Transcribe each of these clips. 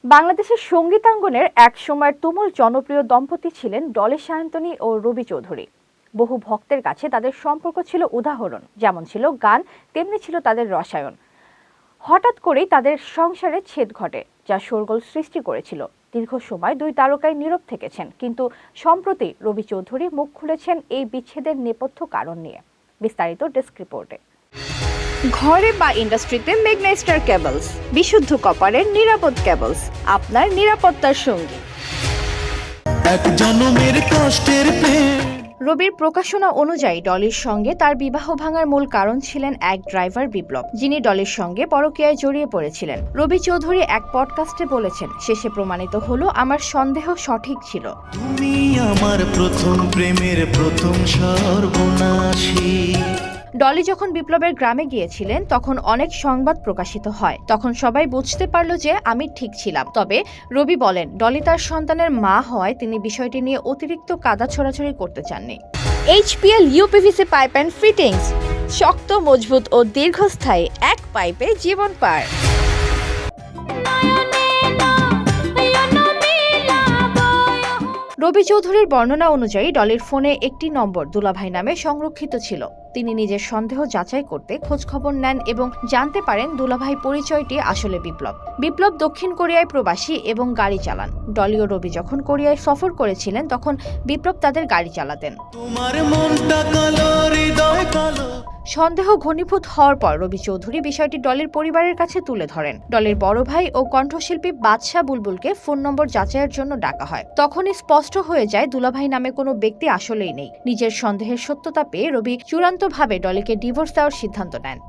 বাংলাদেশের সঙ্গীতাঙ্গনের এক সময়ের তুমুল জনপ্রিয় দম্পতি ছিলেন ডলি সায়ন্তনী ও রবি চৌধুরী। বহু ভক্তের কাছে তাদের সম্পর্ক ছিল উদাহরণ, যেমন ছিল গান তেমনি ছিল তাদের রসায়ন। হঠাৎ করেই তাদের সংসারে ছেদ ঘটে, যা শোরগোল সৃষ্টি করেছিল। দীর্ঘ সময় দুই তারকাই নীরব থেকেছেন, কিন্তু সম্প্রতি রবি চৌধুরী মুখ খুলেছেন এই বিচ্ছেদের নেপথ্য কারণ নিয়ে। বিস্তারিত ডেস্ক রিপোর্টে। ঘরে বা ইন্ডাস্ট্রিতে মেঘনা স্টার কেবলস, বিশুদ্ধ কপারের নিরাপদ কেবলস, আপনার নিরাপত্তার সঙ্গী। এক জনমের কষ্টের প্রেম। রবির প্রকাশনা অনুযায়ী ডলির সঙ্গে তার বিবাহ ভাঙার মূল কারণ ছিলেন এক ড্রাইভার বিপ্লব, যিনি ডলির সঙ্গে পরকীয়ায় জড়িয়ে পড়েছিলেন। রবি চৌধুরী এক পডকাস্টে বলেছেন, শেষে প্রমাণিত হলো আমার সন্দেহ সঠিক ছিল। তুমি আমার প্রথম প্রেমের প্রথম সর্বনাশী। ডলি যখন বিপ্লবের গ্রামে গিয়েছিলেন তখন অনেক সংবাদ প্রকাশিত হয়। তখন সবাই বুঝতে পারল যে আমি ঠিক ছিলাম। তবে রবি বলেন, ডলি তার সন্তানের মা হওয়ায় তিনি বিষয়টি নিয়ে অতিরিক্ত কাদা ছোড়াছড়ি করতে চাননি। HPL uPVC pipe and fittings, শক্ত, মজবুত ও দীর্ঘস্থায়ী, এক পাইপে জীবন পার। রবি চৌধুরীর বর্ণনা অনুযায়ী ডলির ফোনে একটি নম্বর দুলাভাই নামে সংরক্ষিত ছিল। তিনি নিজের সন্দেহ যাচাই করতে খোঁজখবর নেন এবং জানতে পারেন দুলাভাই পরিচয়টি আসলে বিপ্লব। বিপ্লব দক্ষিণ কোরিয়ায় প্রবাসী এবং গাড়ি চালান। ডলি ও রবি যখন কোরিয়ায় সফর করেছিলেন তখন বিপ্লব তাদের গাড়ি চালাতেন। তোমার মনটা কালো, হৃদয় কালো। সন্দেহ ঘনীভূত হওয়ার পর রবি চৌধুরী বিষয়টি ডলির পরিবারের কাছে তুলে ধরেন। ডলির বড় ভাই ও কণ্ঠশিল্পী বাদশা বুলবুলকে ফোন নম্বর যাচাইয়ের জন্য ডাকা হয়। তখনই স্পষ্ট হয়ে যায় দুলাভাই নামে কোনো ব্যক্তি আসলেই নেই। নিজের সন্দেহের সত্যতা পেয়ে রবি চূড়ান্তভাবে ডলিকে ডিভোর্স দেওয়ার সিদ্ধান্ত নেন।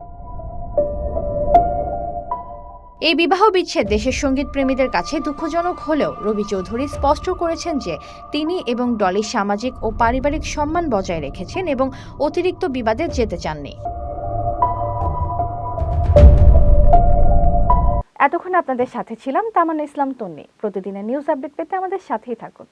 এই বিবাহ বিচ্ছেদ দেশের সঙ্গীত প্রেমীদের কাছে দুঃখজনক হলেও রবি চৌধুরী স্পষ্ট করেছেন যে তিনি এবং ডলি সামাজিক ও পারিবারিক সম্মান বজায় রেখেছেন এবং অতিরিক্ত বিবাদে যেতে চাননি। এতক্ষণ আপনাদের সাথে ছিলাম তামান্না ইসলাম তন্নি। প্রতিদিনের নিউজ আপডেট পেতে আমাদের সাথেই থাকুন।